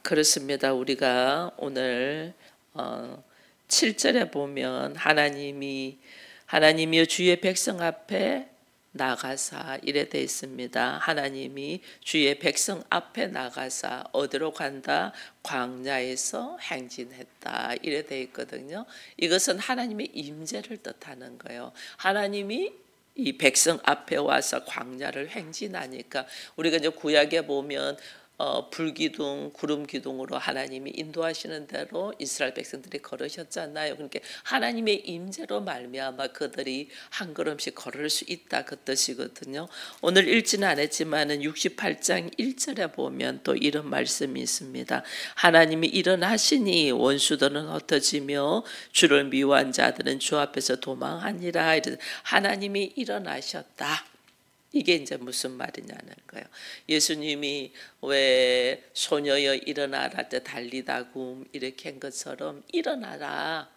그렇습니다. 우리가 오늘 7절에 보면 하나님이여 주의 백성 앞에 나가사 이래 돼 있습니다. 하나님이 주의 백성 앞에 나가사 어디로 간다? 광야에서 행진했다 이래 돼 있거든요. 이것은 하나님의 임재를 뜻하는 거예요. 하나님이 이 백성 앞에 와서 광야를 행진하니까 우리가 이제 구약에 보면 불기둥, 구름 기둥으로 하나님이 인도하시는 대로 이스라엘 백성들이 걸으셨잖아요. 그러니까 하나님의 임재로 말미암아 그들이 한 걸음씩 걸을 수 있다 그 뜻이거든요. 오늘 읽지는 않았지만은 68장 1절에 보면 또 이런 말씀이 있습니다. 하나님이 일어나시니 원수들은 흩어지며 주를 미워한 자들은 주 앞에서 도망하니라. 하나님이 일어나셨다. 이게 이제 무슨 말이냐는 거예요. 예수님이 왜 소녀여 일어나라 때 달리다굼 이렇게 한 것처럼 일어나라.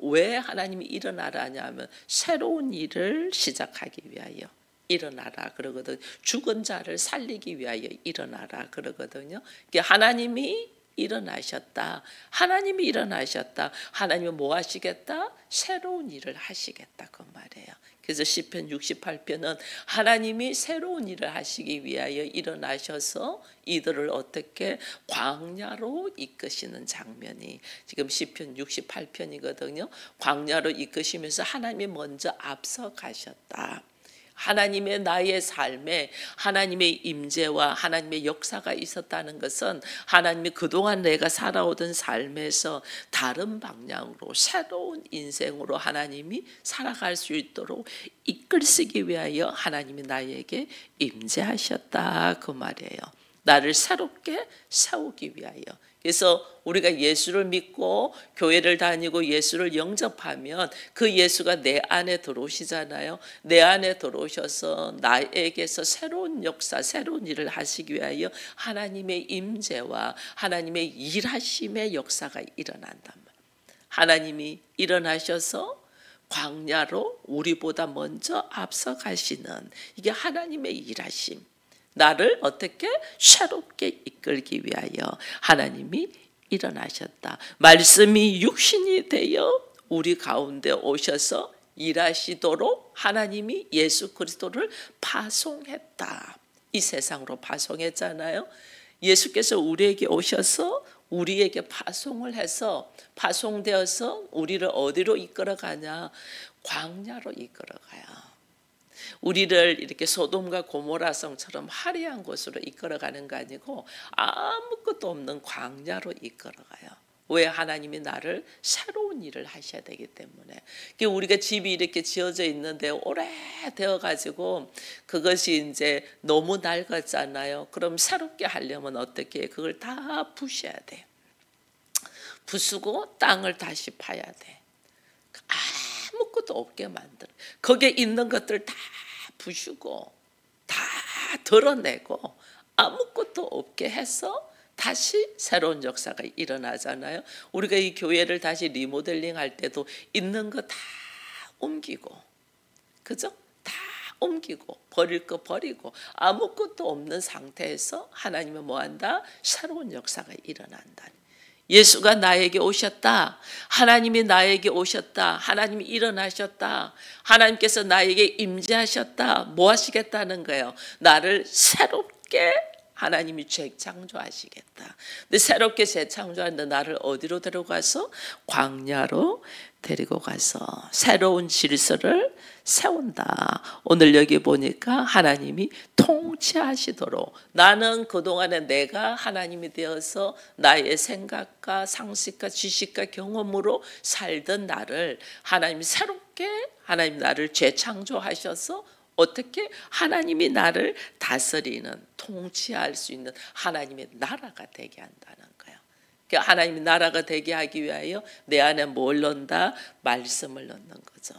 왜 하나님이 일어나라 하냐면 새로운 일을 시작하기 위하여 일어나라 그러거든요. 죽은 자를 살리기 위하여 일어나라 그러거든요. 하나님이 일어나셨다. 하나님이 일어나셨다. 하나님은 뭐 하시겠다? 새로운 일을 하시겠다 그 말이에요. 그래서 시편 68편은 하나님이 새로운 일을 하시기 위하여 일어나셔서 이들을 어떻게 광야로 이끄시는 장면이 지금 시편 68편이거든요. 광야로 이끄시면서 하나님이 먼저 앞서 가셨다. 하나님의 나의 삶에 하나님의 임재와 하나님의 역사가 있었다는 것은 하나님이 그동안 내가 살아오던 삶에서 다른 방향으로 새로운 인생으로 하나님이 살아갈 수 있도록 이끌시기 위하여 하나님이 나에게 임재하셨다 그 말이에요. 나를 새롭게 세우기 위하여. 그래서 우리가 예수를 믿고 교회를 다니고 예수를 영접하면 그 예수가 내 안에 들어오시잖아요. 내 안에 들어오셔서 나에게서 새로운 역사, 새로운 일을 하시기 위하여 하나님의 임재와 하나님의 일하심의 역사가 일어난단 말이에요. 하나님이 일어나셔서 광야로 우리보다 먼저 앞서 가시는 이게 하나님의 일하심. 나를 어떻게 새롭게 이끌기 위하여 하나님이 일어나셨다. 말씀이 육신이 되어 우리 가운데 오셔서 일하시도록 하나님이 예수 그리스도를 파송했다. 이 세상으로 파송했잖아요. 예수께서 우리에게 오셔서 우리에게 파송을 해서 파송되어서 우리를 어디로 이끌어가냐? 광야로 이끌어가요. 우리를 이렇게 소돔과 고모라 성처럼 화려한 곳으로 이끌어가는 거 아니고 아무것도 없는 광야로 이끌어가요. 왜? 하나님이 나를 새로운 일을 하셔야 되기 때문에. 우리가 집이 이렇게 지어져 있는데 오래되어 가지고 그것이 이제 너무 낡았잖아요. 그럼 새롭게 하려면 어떻게 해? 그걸 다 부셔야 돼. 부수고 땅을 다시 파야 돼. 아무것도 없게 만들어. 거기에 있는 것들 다 부수고 다 드러내고 아무것도 없게 해서 다시 새로운 역사가 일어나잖아요. 우리가 이 교회를 다시 리모델링 할 때도 있는 거 다 옮기고, 그죠? 다 옮기고 버릴 거 버리고 아무것도 없는 상태에서 하나님은 뭐한다? 새로운 역사가 일어난다. 예수가 나에게 오셨다. 하나님이 나에게 오셨다. 하나님이 일어나셨다. 하나님께서 나에게 임재하셨다. 뭐 하시겠다는 거예요? 나를 새롭게 하나님이 재창조하시겠다. 근데 새롭게 재창조하는데 나를 어디로 데려가서? 광야로 데리고 가서 새로운 질서를 세운다. 오늘 여기 보니까 하나님이 통치하시도록 나는 그동안에 내가 하나님이 되어서 나의 생각과 상식과 지식과 경험으로 살던 나를 하나님이 새롭게 하나님 나를 재창조하셔서 어떻게 하나님이 나를 다스리는 통치할 수 있는 하나님의 나라가 되게 한다는 거예요. 하나님의 나라가 되게 하기 위하여 내 안에 뭘 넣는다? 말씀을 넣는 거죠.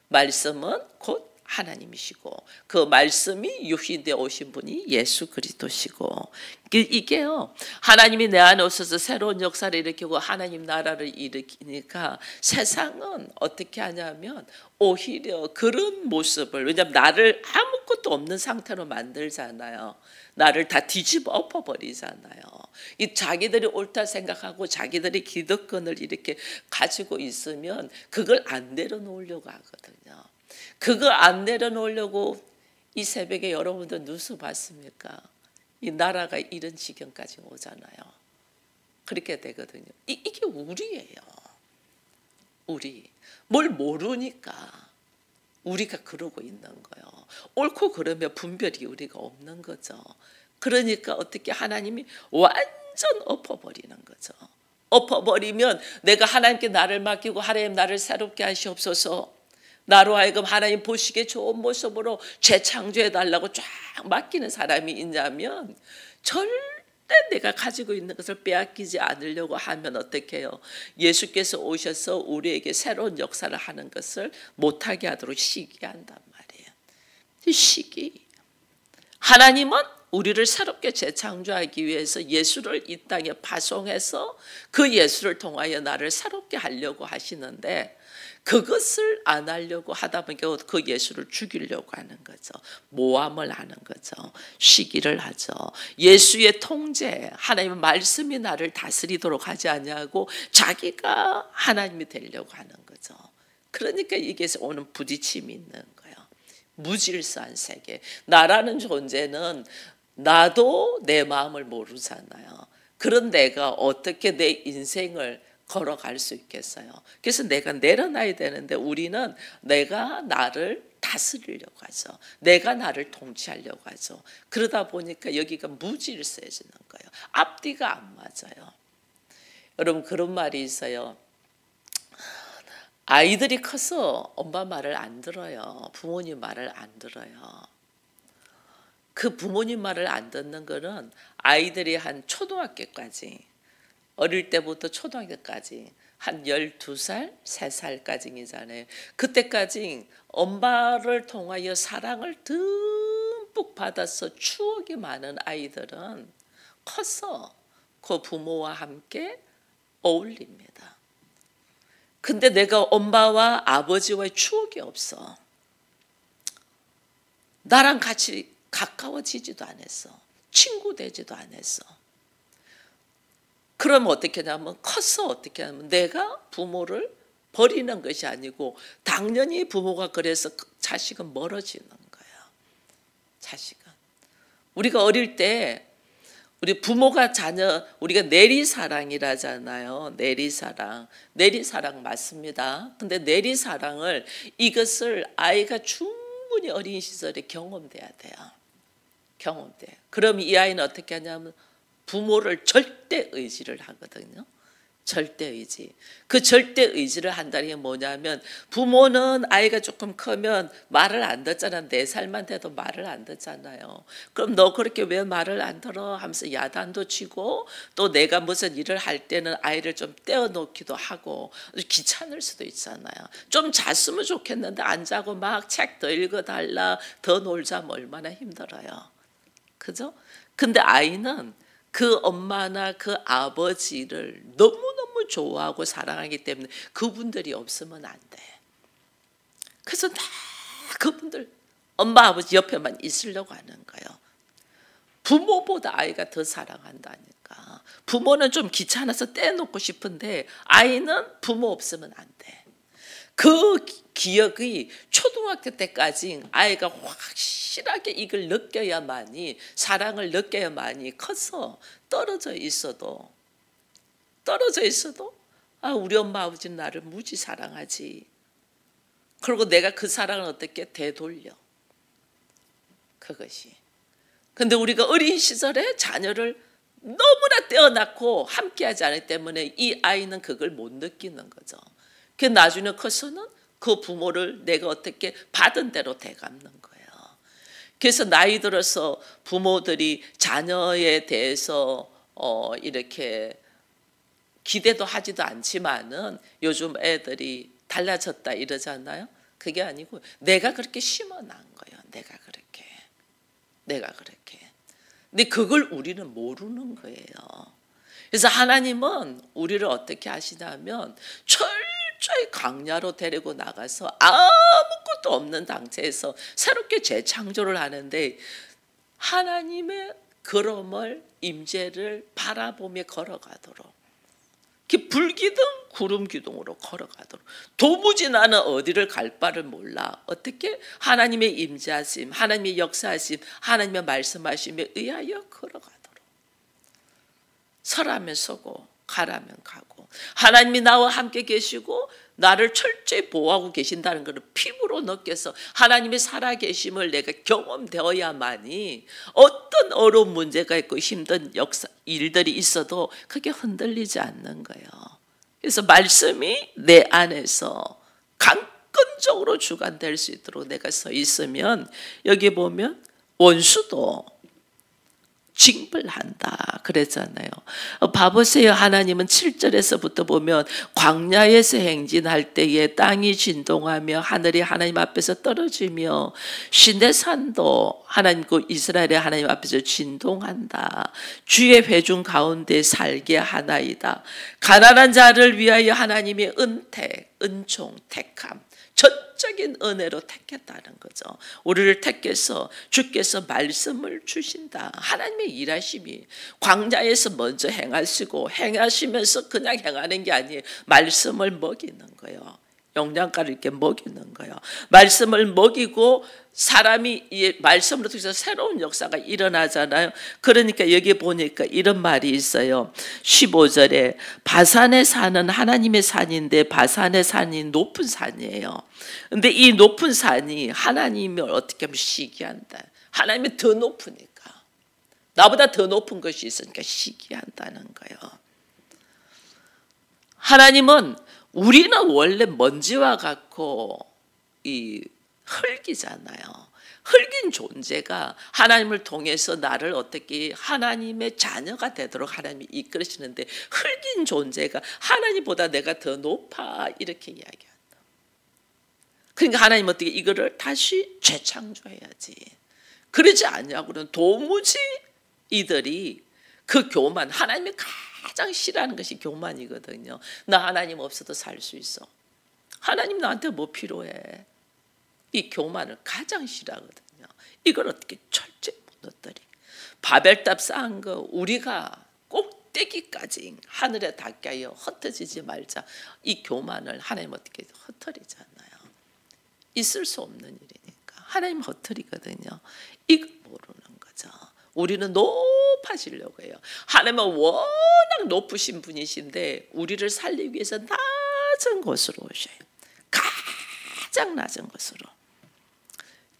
말씀은 곧 하나님이시고 그 말씀이 육신되어 오신 분이 예수 그리스도시고 이게요 하나님이 내 안에 오셔서 새로운 역사를 일으키고 하나님 나라를 일으키니까 세상은 어떻게 하냐면 오히려 그런 모습을 왜냐하면 나를 아무것도 없는 상태로 만들잖아요. 나를 다 뒤집어 엎어버리잖아요. 이 자기들이 옳다 생각하고 자기들이 기득권을 이렇게 가지고 있으면 그걸 안 내려놓으려고 하거든요. 그거 안 내려놓으려고 이 새벽에 여러분들 뉴스 봤습니까? 이 나라가 이런 지경까지 오잖아요. 그렇게 되거든요. 이게 우리예요. 우리 뭘 모르니까 우리가 그러고 있는 거예요. 옳고 그러면 분별이 우리가 없는 거죠. 그러니까 어떻게 하나님이 완전 엎어버리는 거죠. 엎어버리면 내가 하나님께 나를 맡기고 하나님 나를 새롭게 하시옵소서. 나로 하여금 하나님 보시기에 좋은 모습으로 재창조해 달라고 쫙 맡기는 사람이 있냐면 절대 내가 가지고 있는 것을 빼앗기지 않으려고 하면 어떻게 해요? 예수께서 오셔서 우리에게 새로운 역사를 하는 것을 못하게 하도록 시기한단 말이에요. 시기. 하나님은 우리를 새롭게 재창조하기 위해서 예수를 이 땅에 파송해서 그 예수를 통하여 나를 새롭게 하려고 하시는데 그것을 안 하려고 하다 보니까 그 예수를 죽이려고 하는 거죠. 모함을 하는 거죠. 시기를 하죠. 예수의 통제, 하나님의 말씀이 나를 다스리도록 하지 않냐고 자기가 하나님이 되려고 하는 거죠. 그러니까 이게 오는 부딪힘이 있는 거예요. 무질서한 세계. 나라는 존재는 나도 내 마음을 모르잖아요. 그런 내가 어떻게 내 인생을 걸어갈 수 있겠어요. 그래서 내가 내려놔야 되는데 우리는 내가 나를 다스리려고 하죠. 내가 나를 통치하려고 하죠. 그러다 보니까 여기가 무질서해지는 거예요. 앞뒤가 안 맞아요. 여러분 그런 말이 있어요. 아이들이 커서 엄마 말을 안 들어요. 부모님 말을 안 들어요. 그 부모님 말을 안 듣는 거는 아이들이 한 초등학교까지 어릴 때부터 초등학교까지 한 12살, 3살까지이잖아요. 그때까지 엄마를 통하여 사랑을 듬뿍 받아서 추억이 많은 아이들은 커서 그 부모와 함께 어울립니다. 근데 내가 엄마와 아버지와의 추억이 없어. 나랑 같이 가까워지지도 않았어. 친구 되지도 않았어. 그럼 어떻게 하냐면 커서 어떻게 하냐면 내가 부모를 버리는 것이 아니고 당연히 부모가 그래서 자식은 멀어지는 거예요. 자식은. 우리가 어릴 때 우리 부모가 자녀 우리가 내리사랑이라잖아요. 내리사랑. 내리사랑 맞습니다. 근데 내리사랑을 이것을 아이가 충분히 어린 시절에 경험돼야 돼요. 경험돼. 그럼 이 아이는 어떻게 하냐면 부모를 절대 의지를 하거든요. 절대 의지. 그 절대 의지를 한다는 게 뭐냐면 부모는 아이가 조금 크면 말을 안 듣잖아. 4살만 돼도 말을 안 듣잖아요. 그럼 너 그렇게 왜 말을 안 들어? 하면서 야단도 치고 또 내가 무슨 일을 할 때는 아이를 좀 떼어놓기도 하고 귀찮을 수도 있잖아요. 좀 잤으면 좋겠는데 안 자고 막 책 더 읽어달라 더 놀자면 얼마나 힘들어요. 그죠? 근데 아이는 그 엄마나 그 아버지를 너무너무 좋아하고 사랑하기 때문에 그분들이 없으면 안 돼. 그래서 다 그분들 엄마 아버지 옆에만 있으려고 하는 거예요. 부모보다 아이가 더 사랑한다니까. 부모는 좀 귀찮아서 떼놓고 싶은데 아이는 부모 없으면 안 돼. 그 기억이 초등학교 때까지 아이가 확실하게 이걸 느껴야만이 사랑을 느껴야만이 커서 떨어져 있어도 아 우리 엄마 아버지는 나를 무지 사랑하지. 그리고 내가 그 사랑을 어떻게 되돌려. 그것이. 근데 우리가 어린 시절에 자녀를 너무나 떼어놓고 함께하지 않기 때문에 이 아이는 그걸 못 느끼는 거죠. 그 나중에 커서는 그 부모를 내가 어떻게 받은 대로 돼갚는 거예요. 그래서 나이 들어서 부모들이 자녀에 대해서 이렇게 기대도 하지도 않지만은 요즘 애들이 달라졌다 이러잖아요. 그게 아니고 내가 그렇게 심어놓은 거예요. 내가 그렇게. 근데 그걸 우리는 모르는 거예요. 그래서 하나님은 우리를 어떻게 하시냐면 철저히 광야로 데리고 나가서 아무것도 없는 상태에서 새롭게 재창조를 하는데 하나님의 그럼을 임재를 바라보며 걸어가도록 불기둥 구름 기둥으로 걸어가도록 도무지 나는 어디를 갈 바를 몰라 어떻게 하나님의 임재하심 하나님의 역사하심 하나님의 말씀하심에 의하여 걸어가도록 서라면 서고 가라면 가고 하나님이 나와 함께 계시고 나를 철저히 보호하고 계신다는 것을 피부로 느껴서 하나님의 살아계심을 내가 경험되어야만이 어떤 어려운 문제가 있고 힘든 일들이 있어도 그게 흔들리지 않는 거예요. 그래서 말씀이 내 안에서 강건적으로 주관될 수 있도록 내가 서 있으면 여기 보면 원수도 징벌한다 그랬잖아요. 봐보세요. 하나님은 7절에서부터 보면 광야에서 행진할 때에 땅이 진동하며 하늘이 하나님 앞에서 떨어지며 시내산도 하나님 그 이스라엘의 하나님 앞에서 진동한다. 주의 회중 가운데 살게 하나이다. 가난한 자를 위하여 하나님의 은택, 은총, 택함 전적인 은혜로 택했다는 거죠. 우리를 택해서 주께서 말씀을 주신다. 하나님의 일하심이 광야에서 먼저 행하시고 행하시면서 그냥 행하는 게 아니에요. 말씀을 먹이는 거예요. 영양가를 이렇게 먹이는 거예요. 말씀을 먹이고 사람이 이 말씀으로 통해서 새로운 역사가 일어나잖아요. 그러니까 여기 보니까 이런 말이 있어요. 15절에 바산에 사는 하나님의 산인데 바산의 산이 높은 산이에요. 근데 이 높은 산이 하나님을 어떻게 하면 시기한다. 하나님이 더 높으니까. 나보다 더 높은 것이 있으니까 시기한다는 거예요. 하나님은 우리는 원래 먼지와 같고 이 흙이잖아요. 흙인 존재가 하나님을 통해서 나를 어떻게 하나님의 자녀가 되도록 하나님이 이끌으시는데 흙인 존재가 하나님보다 내가 더 높아 이렇게 이야기한다. 그러니까 하나님 어떻게 이거를 다시 재창조해야지. 그러지 않냐고는 도무지 이들이 그 교만 하나님이 가장 싫어하는 것이 교만이거든요. 나 하나님 없어도 살 수 있어. 하나님 나한테 뭐 필요해. 이 교만을 가장 싫어하거든요. 이걸 어떻게 철저히 무너뜨리. 바벨탑 쌓은 거 우리가 꼭대기까지 하늘에 닿게 하여 흩어지지 말자. 이 교만을 하나님 어떻게 흩어리잖아요. 있을 수 없는 일이니까. 하나님 흩어리거든요. 이걸 모르는 거죠. 우리는 높아지려고 해요. 하나님은 워낙 높으신 분이신데 우리를 살리기 위해서 낮은 곳으로 오셔요. 가장 낮은 곳으로.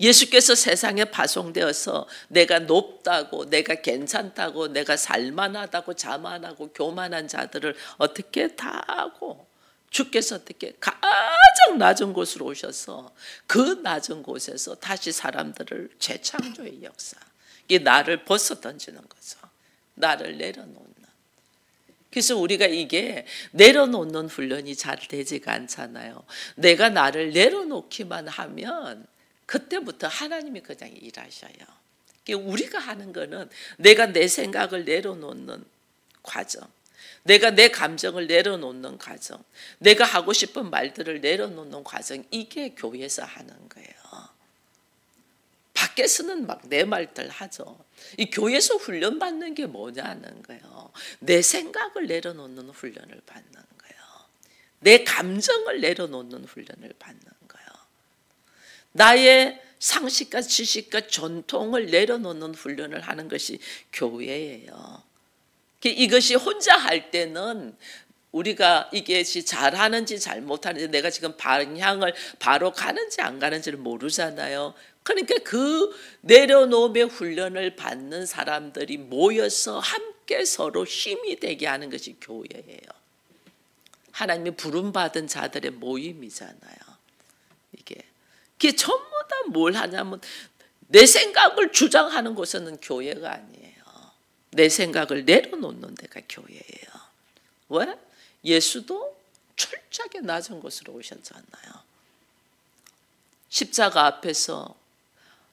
예수께서 세상에 파송되어서 내가 높다고 내가 괜찮다고 내가 살만하다고 자만하고 교만한 자들을 어떻게 다 하고 주께서 어떻게 가장 낮은 곳으로 오셔서 그 낮은 곳에서 다시 사람들을 재창조의 역사. 이게 나를 벗어 던지는 거죠. 나를 내려놓는. 그래서 우리가 이게 내려놓는 훈련이 잘 되지가 않잖아요. 내가 나를 내려놓기만 하면 그때부터 하나님이 그냥 일하셔요. 우리가 하는 거는 내가 내 생각을 내려놓는 과정, 내가 내 감정을 내려놓는 과정, 내가 하고 싶은 말들을 내려놓는 과정, 이게 교회에서 하는 거예요. 밖에서는 막 내 말들 하죠. 이 교회에서 훈련 받는 게 뭐냐는 거예요. 내 생각을 내려놓는 훈련을 받는 거예요. 내 감정을 내려놓는 훈련을 받는 거예요. 나의 상식과 지식과 전통을 내려놓는 훈련을 하는 것이 교회예요. 이것이 혼자 할 때는 우리가 이게 잘하는지 잘못하는지 내가 지금 방향을 바로 가는지 안 가는지를 모르잖아요. 그러니까 그 내려놓음의 훈련을 받는 사람들이 모여서 함께 서로 힘이 되게 하는 것이 교회예요. 하나님이 부름받은 자들의 모임이잖아요. 이게 전부 다 뭘 하냐면 내 생각을 주장하는 곳은 교회가 아니에요. 내 생각을 내려놓는 데가 교회예요. 왜? 예수도 철저하게 낮은 곳으로 오셨잖아요. 십자가 앞에서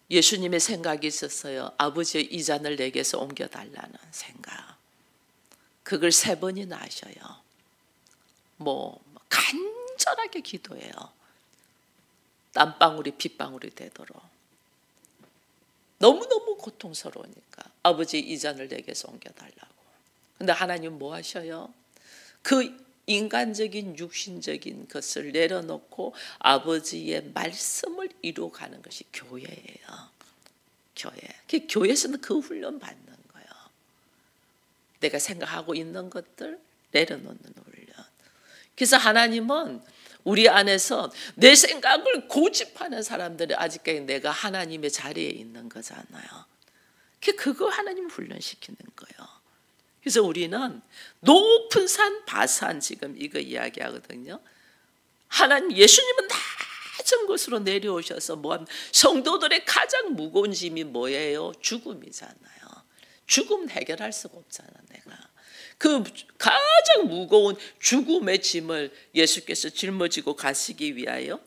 예수님의 생각이 있었어요. 아버지의 이 잔을 내게서 옮겨달라는 생각. 그걸 3번이나 하셔요. 간절하게 기도해요. 땀방울이 빗방울이 되도록. 너무너무 고통스러우니까 아버지 이 잔을 내게서 옮겨달라고. 근데 하나님 뭐 하셔요? 그 인간적인 육신적인 것을 내려놓고 아버지의 말씀을 이루어가는 것이 교회예요. 교회. 교회에서는 그 훈련 받는 거예요. 내가 생각하고 있는 것들 내려놓는 훈련. 그래서 하나님은 우리 안에서 내 생각을 고집하는 사람들이 아직까지 내가 하나님의 자리에 있는 거잖아요. 그거 하나님 훈련시키는 거예요. 그래서 우리는 높은 산 바산 지금 이거 이야기하거든요. 하나님 예수님은 낮은 곳으로 내려오셔서 성도들의 가장 무거운 짐이 뭐예요? 죽음이잖아요. 죽음 해결할 수가 없잖아 내가. 그 가장 무거운 죽음의 짐을 예수께서 짊어지고 가시기 위하여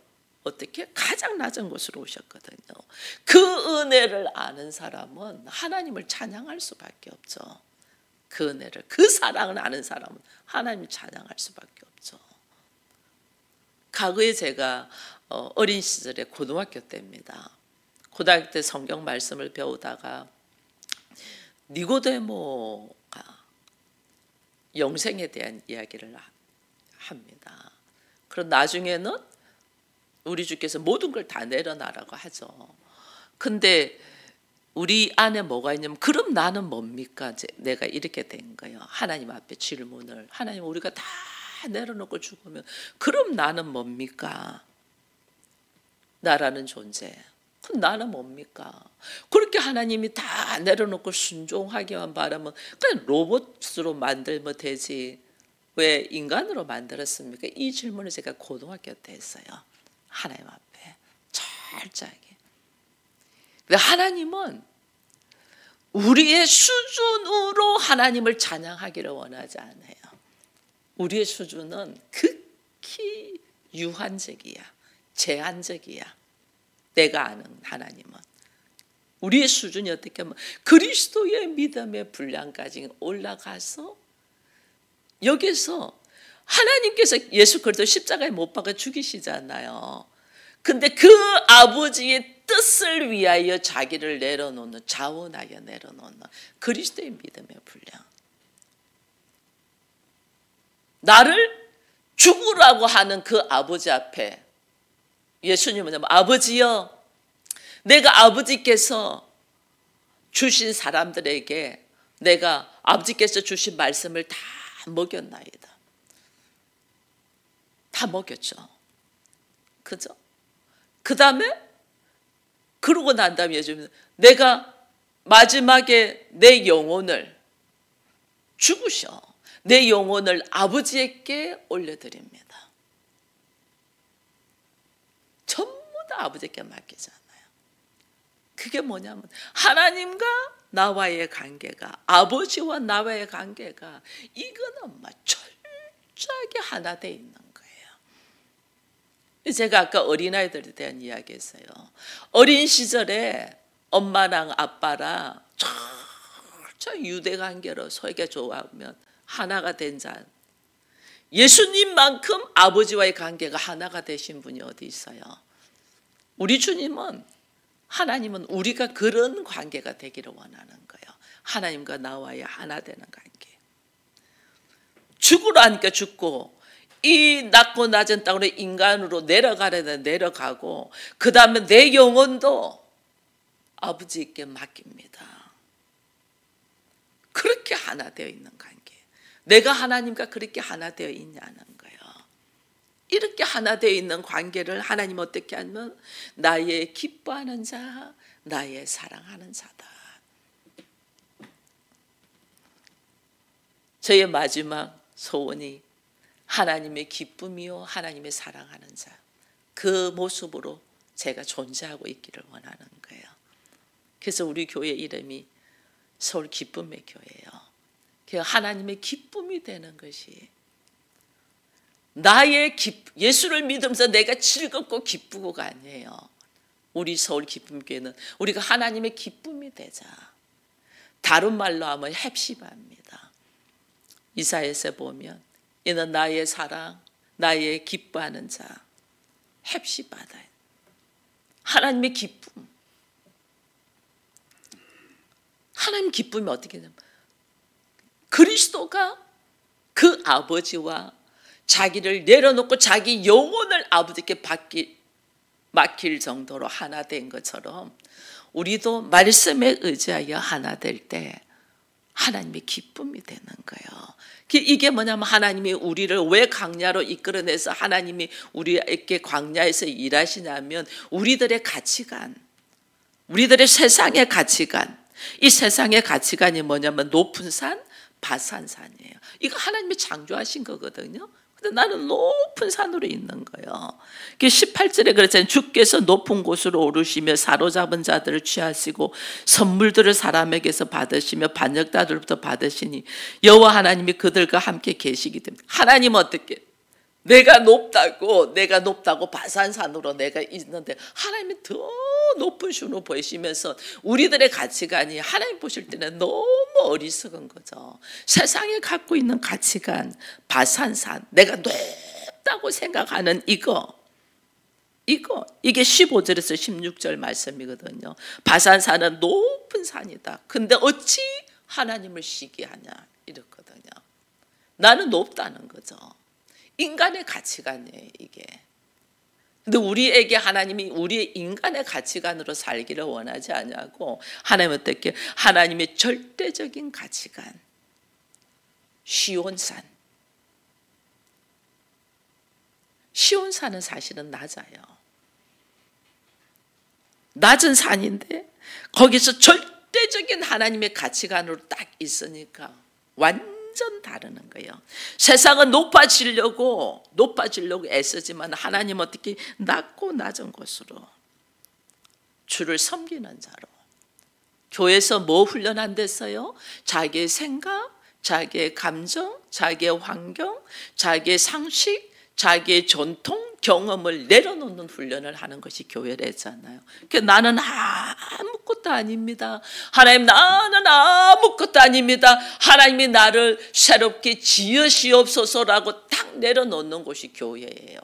어떻게? 가장 낮은 곳으로 오셨거든요. 그 은혜를 아는 사람은 하나님을 찬양할 수밖에 없죠. 그 은혜를, 그 사랑을 아는 사람은 하나님을 찬양할 수밖에 없죠. 과거에 제가 어린 시절에 고등학교 때입니다. 고등학교 때 성경 말씀을 배우다가 니고데모가 영생에 대한 이야기를 합니다. 그럼 나중에는 우리 주께서 모든 걸 다 내려놔라고 하죠. 근데 우리 안에 뭐가 있냐면 그럼 나는 뭡니까? 내가 이렇게 된 거예요. 하나님 앞에 질문을. 하나님 우리가 다 내려놓고 죽으면 그럼 나는 뭡니까? 나라는 존재. 그럼 나는 뭡니까? 그렇게 하나님이 다 내려놓고 순종하기만 바라면 그냥 로봇으로 만들면 되지. 왜 인간으로 만들었습니까? 이 질문을 제가 고등학교 때 했어요. 하나님 앞에 철저하게. 근데 하나님은 우리의 수준으로 하나님을 찬양하기를 원하지 않아요. 우리의 수준은 극히 유한적이야. 제한적이야. 내가 아는 하나님은. 우리의 수준이 어떻게 하면 그리스도의 믿음의 분량까지 올라가서 여기서 하나님께서 예수 그리스도 십자가에 못 박아 죽이시잖아요. 근데 그 아버지의 뜻을 위하여 자기를 내려놓는, 자원하여 내려놓는 그리스도의 믿음의 분량. 나를 죽으라고 하는 그 아버지 앞에 예수님은 아버지여, 내가 아버지께서 주신 사람들에게 내가 아버지께서 주신 말씀을 다 먹였나이다. 다 먹였죠. 그죠? 그 다음에 그러고 난 다음에 예수님은 내가 마지막에 내 영혼을 죽으셔. 내 영혼을 아버지에게 올려드립니다. 전부 다 아버지께 맡기잖아요. 그게 뭐냐면 하나님과 나와의 관계가, 아버지와 나와의 관계가 이거는 막 철저하게 하나 돼 있는 거예요. 제가 아까 어린아이들에 대한 이야기 했어요. 어린 시절에 엄마랑 아빠랑 철저히 유대관계로 서로 좋아하면 하나가 된 잔. 예수님만큼 아버지와의 관계가 하나가 되신 분이 어디 있어요? 우리 주님은, 하나님은 우리가 그런 관계가 되기를 원하는 거예요. 하나님과 나와의 하나 되는 관계. 죽으러 하니까 죽고, 이 낮고 낮은 땅으로 인간으로 내려가려면 내려가고, 그 다음에 내 영혼도 아버지께 맡깁니다. 그렇게 하나 되어 있는 관계. 내가 하나님과 그렇게 하나 되어 있냐는 거예요. 이렇게 하나 되어 있는 관계를 하나님 어떻게 하면 나의 기뻐하는 자, 나의 사랑하는 자다. 저의 마지막 소원이 하나님의 기쁨이요 하나님의 사랑하는 자, 그 모습으로 제가 존재하고 있기를 원하는 거예요. 그래서 우리 교회 이름이 서울 기쁨의 교회예요. 하나님의 기쁨이 되는 것이, 나의 예수를 믿으면서 내가 즐겁고 기쁘고가 아니에요. 우리 서울 기쁨교회는 우리가 하나님의 기쁨이 되자. 다른 말로 하면 헵시바입니다. 이사야서에 보면 이는 나의 사랑, 나의 기뻐하는 자, 헵시바다. 하나님의 기쁨. 하나님 기쁨이 어떻게 되냐면 그리스도가 그 아버지와 자기를 내려놓고 자기 영혼을 아버지께 맡길 정도로 하나 된 것처럼 우리도 말씀에 의지하여 하나 될 때 하나님의 기쁨이 되는 거예요. 이게 뭐냐면 하나님이 우리를 왜 광야로 이끌어내서 하나님이 우리에게 광야에서 일하시냐면 우리들의 가치관, 우리들의 세상의 가치관, 이 세상의 가치관이 뭐냐면 높은 산, 바산산이에요. 이거 하나님이 창조하신 거거든요. 근데 나는 높은 산으로 있는 거예요. 18절에 그랬잖아요. 주께서 높은 곳으로 오르시며 사로잡은 자들을 취하시고 선물들을 사람에게서 받으시며 반역자들로부터 받으시니 여호와 하나님이 그들과 함께 계시기 때문에 하나님 어떻게 내가 높다고 바산산으로 내가 있는데 하나님이 더 높은 슈로 보이시면서 우리들의 가치관이 하나님 보실 때는 너무 어리석은 거죠. 세상에 갖고 있는 가치관, 바산산, 내가 높다고 생각하는 이게 15절에서 16절 말씀이거든요. 바산산은 높은 산이다. 근데 어찌 하나님을 시기하냐 이렇거든요. 나는 높다는 거죠. 인간의 가치관이에요, 이게. 근데 우리에게 하나님이 우리의 인간의 가치관으로 살기를 원하지 않냐고 하나님은 어떻게 하나님의 절대적인 가치관, 시온산은 사실은 낮아요. 낮은 산인데 거기서 절대적인 하나님의 가치관으로 딱 있으니까 완전 다르는 거예요. 세상은 높아지려고 애쓰지만 하나님 어떻게 낮고 낮은 곳으로 주를 섬기는 자로. 교회에서 뭐 훈련한댔어요? 자기의 생각, 자기의 감정, 자기의 환경, 자기의 상식, 자기의 전통, 경험을 내려놓는 훈련을 하는 것이 교회랬잖아요. 나는 아무것도 아닙니다. 하나님 나는 아무것도 아닙니다. 하나님이 나를 새롭게 지으시옵소서라고 딱 내려놓는 곳이 교회예요.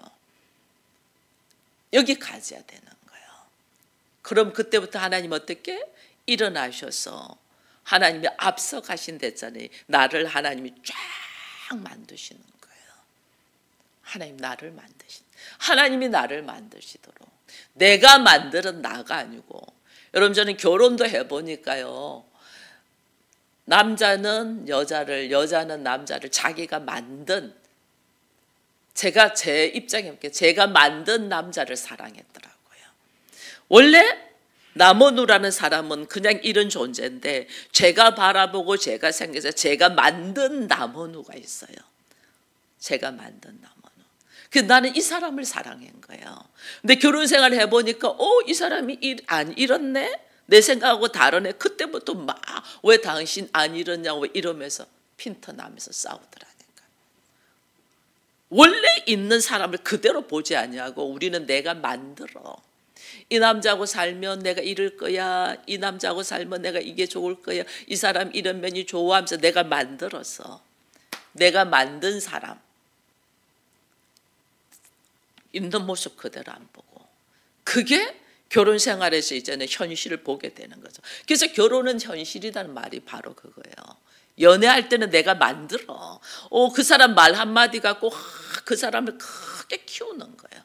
여기 가져야 되는 거예요. 그럼 그때부터 하나님 어떻게 일어나셔서 하나님이 앞서 가신댔잖아요. 나를 하나님이 쫙 만드시는 거예요. 하나님이 나를 만드시도록. 내가 만드는 나가 아니고, 여러분 저는 결혼도 해보니까요, 남자는 여자는 남자를 자기가 만든, 제가 제 입장에 볼게요. 제가 만든 남자를 사랑했더라고요. 원래 남원우라는 사람은 그냥 이런 존재인데 제가 바라보고 제가 생겨서 제가 만든 남원우가 있어요. 제가 만든 남원우. 나는 이 사람을 사랑한 거예요. 근데 결혼 생활을 해보니까 이 사람이 안 이렇네? 내 생각하고 다르네. 그때부터 막 왜 당신 안 이러냐고 이러면서 핀터나면서 싸우더라니까. 원래 있는 사람을 그대로 보지 않냐고. 우리는 내가 만들어. 이 남자하고 살면 내가 이럴 거야. 이 남자하고 살면 내가 이게 좋을 거야. 이 사람 이런 면이 좋아하면서 내가 만들어서 내가 만든 사람 있는 모습 그대로 안 보고, 그게 결혼 생활에서 이제는 현실을 보게 되는 거죠. 그래서 결혼은 현실이라는 말이 바로 그거예요. 연애할 때는 내가 만들어. 그 사람 말 한마디 갖고 그 사람을 크게 키우는 거예요.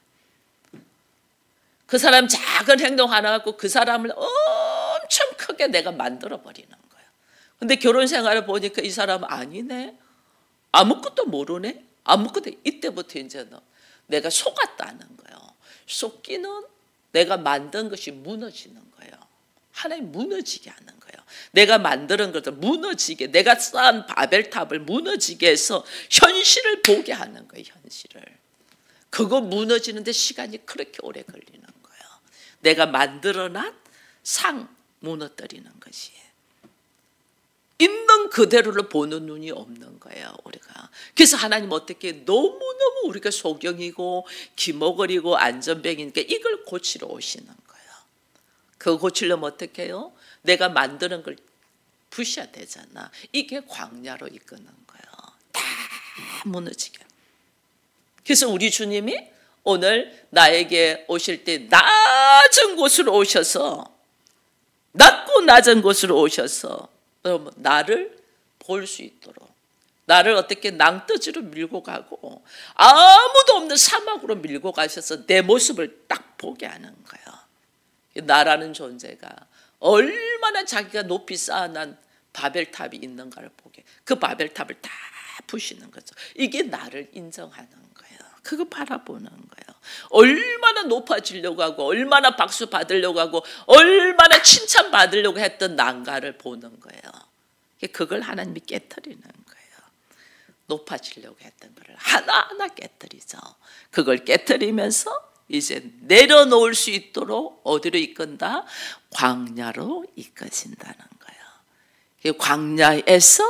그 사람 작은 행동 하나 갖고 그 사람을 엄청 크게 내가 만들어 버리는 거예요. 근데 결혼 생활을 보니까 이 사람은 아니네. 아무것도 모르네. 아무것도. 이때부터 이제는 내가 속았다는 거예요. 속기는 내가 만든 것이 무너지는 거예요. 하나님 무너지게 하는 거예요. 내가 만드는 것을 무너지게, 내가 쌓은 바벨탑을 무너지게 해서 현실을 보게 하는 거예요. 현실을. 그거 무너지는데 시간이 그렇게 오래 걸리는 거예요. 내가 만들어놨 상 무너뜨리는 것이. 있는 그대로를 보는 눈이 없는 거예요, 우리가. 그래서 하나님 어떻게 너무너무 우리가 소경이고 기모거리고 안전뱅이니까 이걸 고치러 오시는 거예요. 그거 고치려면 어떻게 해요? 내가 만드는 걸 부셔야 되잖아. 이게 광야로 이끄는 거예요. 다 무너지게. 그래서 우리 주님이 오늘 나에게 오실 때 낮은 곳으로 오셔서, 낮고 낮은 곳으로 오셔서 여러분 나를 볼 수 있도록, 나를 어떻게 낭떠지로 밀고 가고 아무도 없는 사막으로 밀고 가셔서 내 모습을 딱 보게 하는 거예요. 나라는 존재가 얼마나 자기가 높이 쌓아난 바벨탑이 있는가를 보게, 그 바벨탑을 다 부시는 거죠. 이게 나를 인정하는 거예요. 그거 바라보는 거예요. 얼마나 높아지려고 하고 얼마나 박수 받으려고 하고 얼마나 칭찬 받으려고 했던 난가를 보는 거예요. 그걸 하나님이 깨트리는 거예요. 높아지려고 했던 거를 하나하나 깨트리죠. 그걸 깨트리면서 이제 내려놓을 수 있도록 어디로 이끈다? 광야로 이끌어진다는 거예요. 광야에서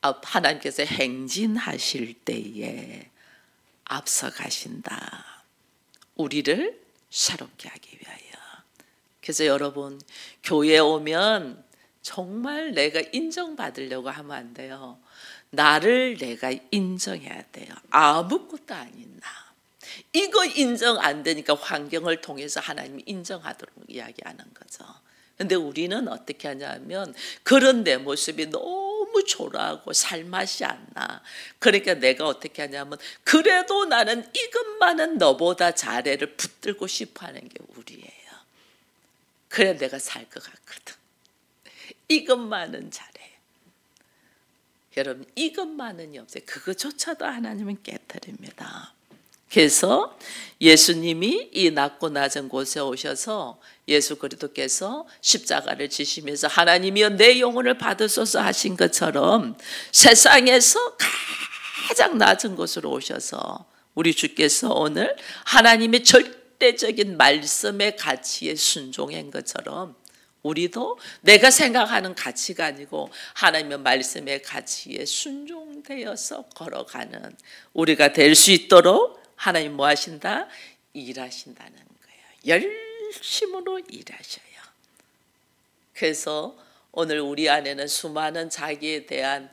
하나님께서 행진하실 때에 앞서가신다. 우리를 새롭게 하기 위하여. 그래서 여러분, 교회에 오면 정말 내가 인정받으려고 하면 안 돼요. 나를 내가 인정해야 돼요. 아무것도 아닌 나. 이거 인정 안 되니까 환경을 통해서 하나님이 인정하도록 이야기하는 거죠. 근데 우리는 어떻게 하냐면 그런 내 모습이 너무 초라하고 살맛이 안 나. 그러니까 내가 어떻게 하냐면 그래도 나는 이것만은 너보다 잘해를 붙들고 싶어 하는 게 우리예요. 그래 내가 살 것 같거든. 이것만은 잘해. 여러분 이것만은이 없어요. 그거조차도 하나님은 깨트립니다. 그래서 예수님이 이 낮고 낮은 곳에 오셔서 예수 그리스도께서 십자가를 지시면서 하나님이여 내 영혼을 받으소서 하신 것처럼 세상에서 가장 낮은 곳으로 오셔서 우리 주께서 오늘 하나님의 절대적인 말씀의 가치에 순종한 것처럼 우리도 내가 생각하는 가치가 아니고 하나님의 말씀의 가치에 순종되어서 걸어가는 우리가 될 수 있도록 하나님 뭐 하신다? 일하신다는 거예요. 열심으로 일하셔요. 그래서 오늘 우리 안에는 수많은 자기에 대한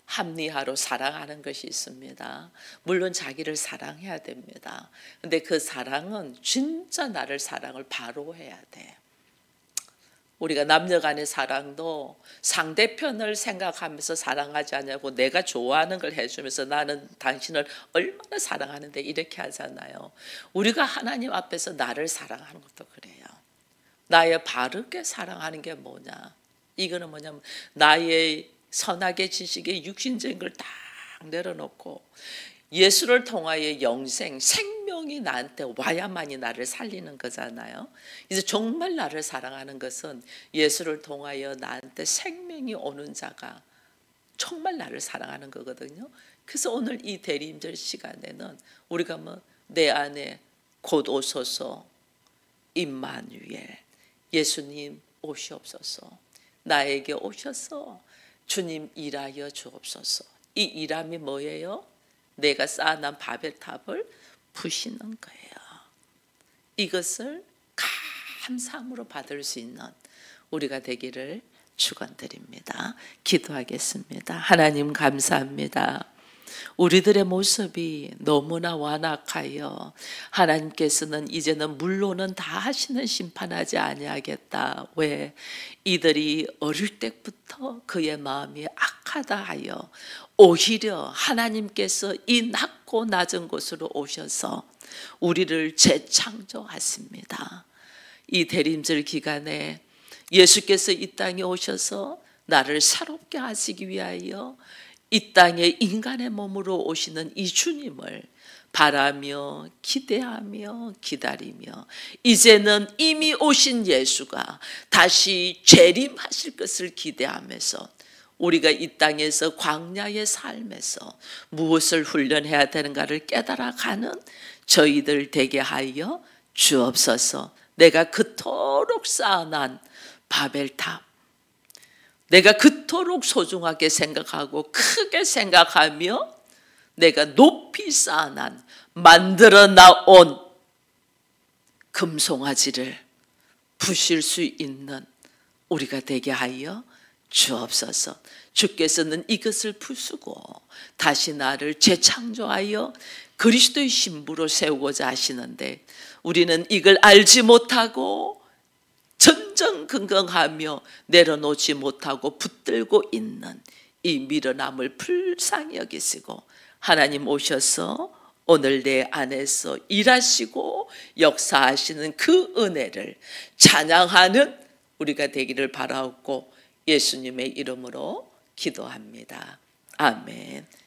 합리화로 사랑하는 것이 있습니다. 물론 자기를 사랑해야 됩니다. 근데 그 사랑은 진짜 나를 사랑을 바로 해야 돼. 우리가 남녀 간의 사랑도 상대편을 생각하면서 사랑하지 않냐고 내가 좋아하는 걸 해주면서 나는 당신을 얼마나 사랑하는데 이렇게 하잖아요. 우리가 하나님 앞에서 나를 사랑하는 것도 그래요. 나의 바르게 사랑하는 게 뭐냐. 이거는 뭐냐면 나의 선악의 지식의 육신적인 걸 딱 내려놓고 예수를 통하여 영생, 생명이 나한테 와야만이 나를 살리는 거잖아요. 그래서 정말 나를 사랑하는 것은 예수를 통하여 나한테 생명이 오는 자가 정말 나를 사랑하는 거거든요. 그래서 오늘 이 대리임절 시간에는 우리가 뭐 내 안에 곧 오소서 임마누엘 예수님 오시옵소서 나에게 오셔서 주님 일하여 주옵소서. 이 일함이 뭐예요? 내가 쌓아난 바벨탑을 부시는 거예요. 이것을 감사함으로 받을 수 있는 우리가 되기를 축원드립니다. 기도하겠습니다. 하나님 감사합니다. 우리들의 모습이 너무나 완악하여 하나님께서는 이제는 물로는 다 하시는 심판하지 아니하겠다. 왜? 이들이 어릴 때부터 그의 마음이 악하다 하여 오히려 하나님께서 이 낮고 낮은 곳으로 오셔서 우리를 재창조하십니다. 이 대림절 기간에 예수께서 이 땅에 오셔서 나를 새롭게 하시기 위하여 이 땅에 인간의 몸으로 오시는 이 주님을 바라며 기대하며 기다리며 이제는 이미 오신 예수가 다시 재림하실 것을 기대하면서 우리가 이 땅에서 광야의 삶에서 무엇을 훈련해야 되는가를 깨달아가는 저희들 되게 하여 주옵소서. 내가 그토록 쌓아난 바벨탑 내가 그토록 소중하게 생각하고 크게 생각하며 내가 높이 쌓아난 만들어 나온 금송아지를 푸실 수 있는 우리가 되게 하여 주옵소서. 주께서는 이것을 부수고 다시 나를 재창조하여 그리스도의 신부로 세우고자 하시는데 우리는 이걸 알지 못하고 전전긍긍하며 내려놓지 못하고 붙들고 있는 이 미련함을 불쌍히 여기시고 하나님 오셔서 오늘 내 안에서 일하시고 역사하시는 그 은혜를 찬양하는 우리가 되기를 바라옵고 예수님의 이름으로 기도합니다. 아멘.